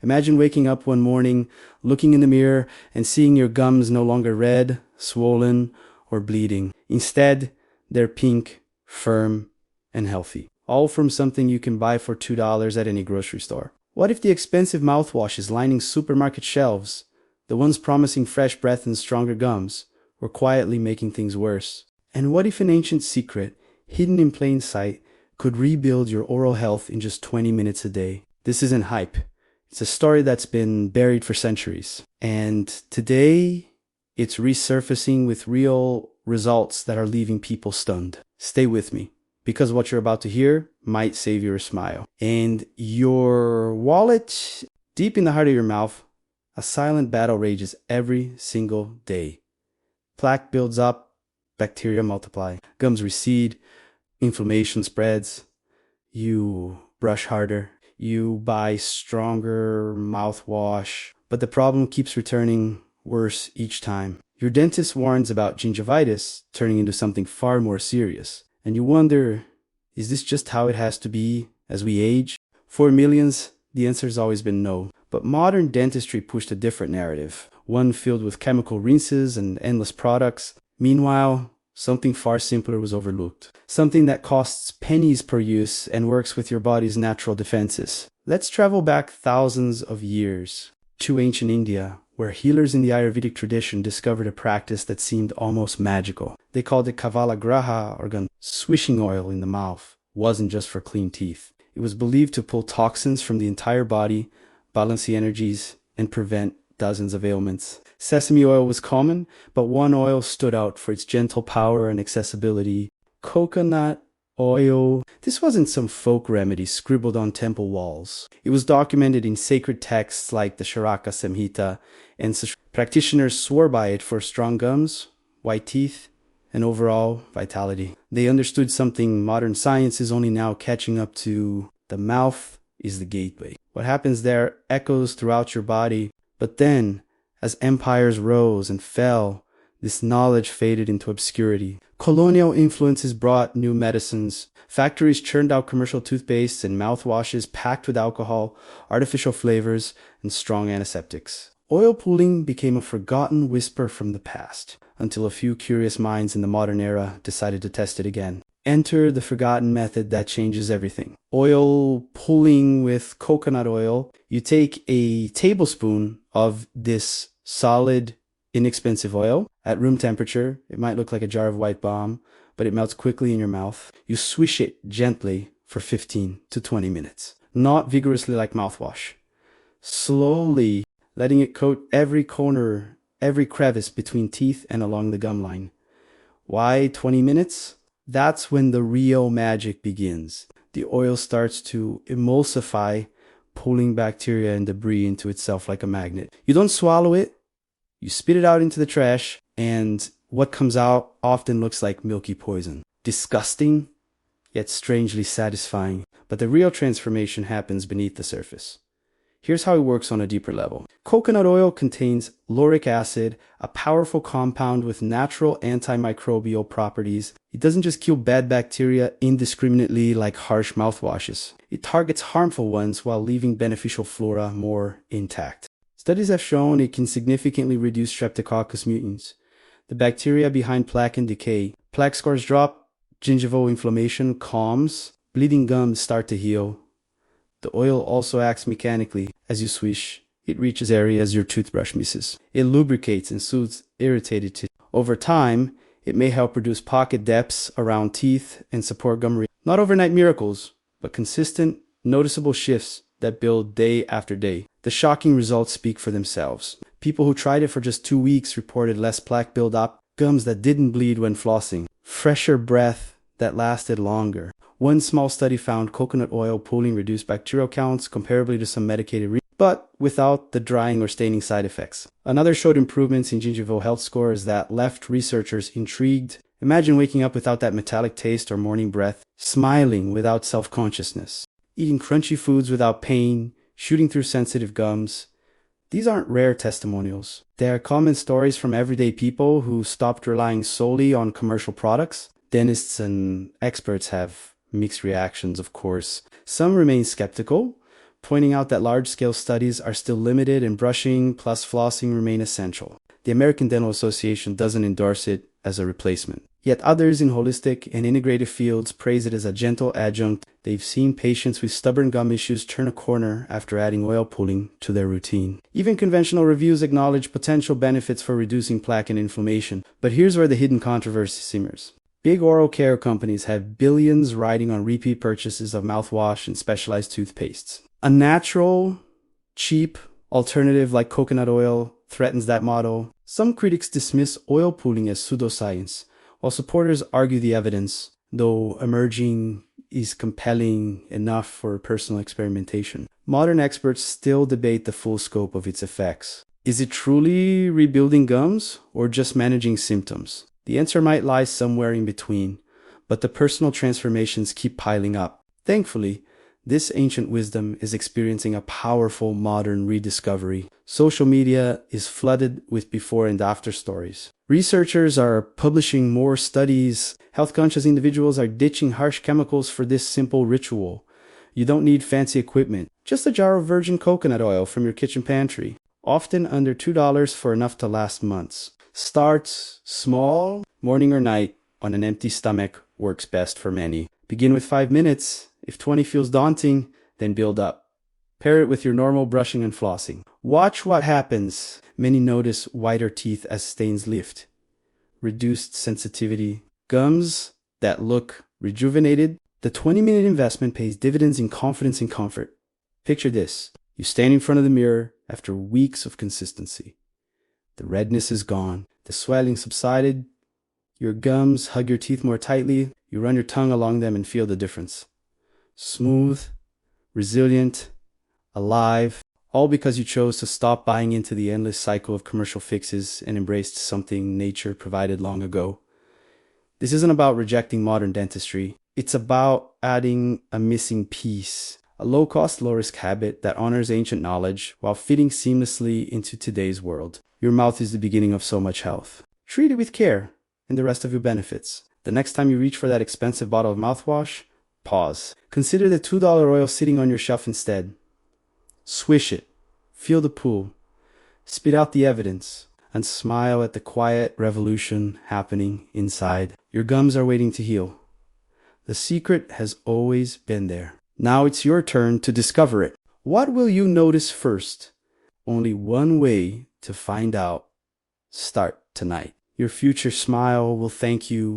Imagine waking up one morning, looking in the mirror, and seeing your gums no longer red, swollen, or bleeding. Instead, they're pink, firm, and healthy. All from something you can buy for $2 at any grocery store. What if the expensive mouthwashes lining supermarket shelves, the ones promising fresh breath and stronger gums, were quietly making things worse? And what if an ancient secret, hidden in plain sight, could rebuild your oral health in just 20 minutes a day? This isn't hype. It's a story that's been buried for centuries. And today, it's resurfacing with real results that are leaving people stunned. Stay with me, because what you're about to hear might save you a smile. And your wallet, deep in the heart of your mouth, a silent battle rages every single day. Plaque builds up, bacteria multiply, gums recede, inflammation spreads. You brush harder, you buy stronger mouthwash, but the problem keeps returning worse each time. Your dentist warns about gingivitis turning into something far more serious. And you wonder, is this just how it has to be as we age? For millions, the answer has always been no. But modern dentistry pushed a different narrative, one filled with chemical rinses and endless products. Meanwhile, something far simpler was overlooked. Something that costs pennies per use and works with your body's natural defenses. Let's travel back thousands of years to ancient India, where healers in the Ayurvedic tradition discovered a practice that seemed almost magical. They called it Kavalagraha, or swishing oil in the mouth. It wasn't just for clean teeth. It was believed to pull toxins from the entire body, balance the energies, and prevent dozens of ailments. Sesame oil was common, but one oil stood out for its gentle power and accessibility. Coconut oil. This wasn't some folk remedy scribbled on temple walls. It was documented in sacred texts like the Charaka Samhita, and practitioners swore by it for strong gums, white teeth, and overall vitality. They understood something modern science is only now catching up to. The mouth is the gateway. What happens there echoes throughout your body, but then, as empires rose and fell, this knowledge faded into obscurity. Colonial influences brought new medicines. Factories churned out commercial toothpastes and mouthwashes packed with alcohol, artificial flavors, and strong antiseptics. Oil pulling became a forgotten whisper from the past, until a few curious minds in the modern era decided to test it again. Enter the forgotten method that changes everything. Oil pulling with coconut oil. You take a tablespoon of this solid, inexpensive oil at room temperature. It might look like a jar of white bomb, but it melts quickly in your mouth. You swish it gently for 15 to 20 minutes. Not vigorously like mouthwash. Slowly letting it coat every corner, every crevice between teeth and along the gum line. Why 20 minutes? That's when the real magic begins. The oil starts to emulsify, pulling bacteria and debris into itself like a magnet. You don't swallow it, you spit it out into the trash, and what comes out often looks like milky poison. Disgusting, yet strangely satisfying. But the real transformation happens beneath the surface. Here's how it works on a deeper level. Coconut oil contains lauric acid, a powerful compound with natural antimicrobial properties. It doesn't just kill bad bacteria indiscriminately like harsh mouthwashes. It targets harmful ones while leaving beneficial flora more intact. Studies have shown it can significantly reduce Streptococcus mutans, the bacteria behind plaque and decay. Plaque scores drop, gingival inflammation calms, bleeding gums start to heal. The oil also acts mechanically. As you swish, it reaches areas your toothbrush misses. It lubricates and soothes irritated teeth. Over time, it may help reduce pocket depths around teeth and support gum healing. Not overnight miracles, but consistent, noticeable shifts that build day after day. The shocking results speak for themselves. People who tried it for just 2 weeks reported less plaque buildup, gums that didn't bleed when flossing, fresher breath that lasted longer. One small study found coconut oil pulling reduced bacterial counts comparably to some medicated but without the drying or staining side effects. Another showed improvements in gingival health scores that left researchers intrigued. Imagine waking up without that metallic taste or morning breath, smiling without self-consciousness, eating crunchy foods without pain, shooting through sensitive gums. These aren't rare testimonials. They are common stories from everyday people who stopped relying solely on commercial products. Dentists and experts have mixed reactions, of course. Some remain skeptical, pointing out that large-scale studies are still limited and brushing plus flossing remain essential. The American Dental Association doesn't endorse it as a replacement. Yet others in holistic and integrative fields praise it as a gentle adjunct. They've seen patients with stubborn gum issues turn a corner after adding oil pulling to their routine. Even conventional reviews acknowledge potential benefits for reducing plaque and inflammation. But here's where the hidden controversy simmers. Big oral care companies have billions riding on repeat purchases of mouthwash and specialized toothpastes. A natural, cheap alternative like coconut oil threatens that model. Some critics dismiss oil pulling as pseudoscience, while supporters argue the evidence, though emerging, is compelling enough for personal experimentation. Modern experts still debate the full scope of its effects. Is it truly rebuilding gums or just managing symptoms? The answer might lie somewhere in between, but the personal transformations keep piling up. Thankfully, this ancient wisdom is experiencing a powerful modern rediscovery. Social media is flooded with before and after stories. Researchers are publishing more studies. Health-conscious individuals are ditching harsh chemicals for this simple ritual. You don't need fancy equipment, just a jar of virgin coconut oil from your kitchen pantry, often under $2 for enough to last months. Start small, morning or night, on an empty stomach works best for many. Begin with 5 minutes. If 20 feels daunting, then build up. Pair it with your normal brushing and flossing. Watch what happens. Many notice whiter teeth as stains lift, reduced sensitivity, gums that look rejuvenated. The 20-minute investment pays dividends in confidence and comfort. Picture this. You stand in front of the mirror after weeks of consistency. The redness is gone. The swelling subsided. Your gums hug your teeth more tightly. You run your tongue along them and feel the difference. Smooth, resilient, alive, all because you chose to stop buying into the endless cycle of commercial fixes and embraced something nature provided long ago. This isn't about rejecting modern dentistry. It's about adding a missing piece, a low-cost, low-risk habit that honors ancient knowledge while fitting seamlessly into today's world. Your mouth is the beginning of so much health. Treat it with care, and the rest of you benefits. The next time you reach for that expensive bottle of mouthwash, pause. Consider the $2 oil sitting on your shelf instead. Swish it. Feel the pull. Spit out the evidence. And smile at the quiet revolution happening inside. Your gums are waiting to heal. The secret has always been there. Now it's your turn to discover it. What will you notice first? Only one way to find out. Start tonight. Your future smile will thank you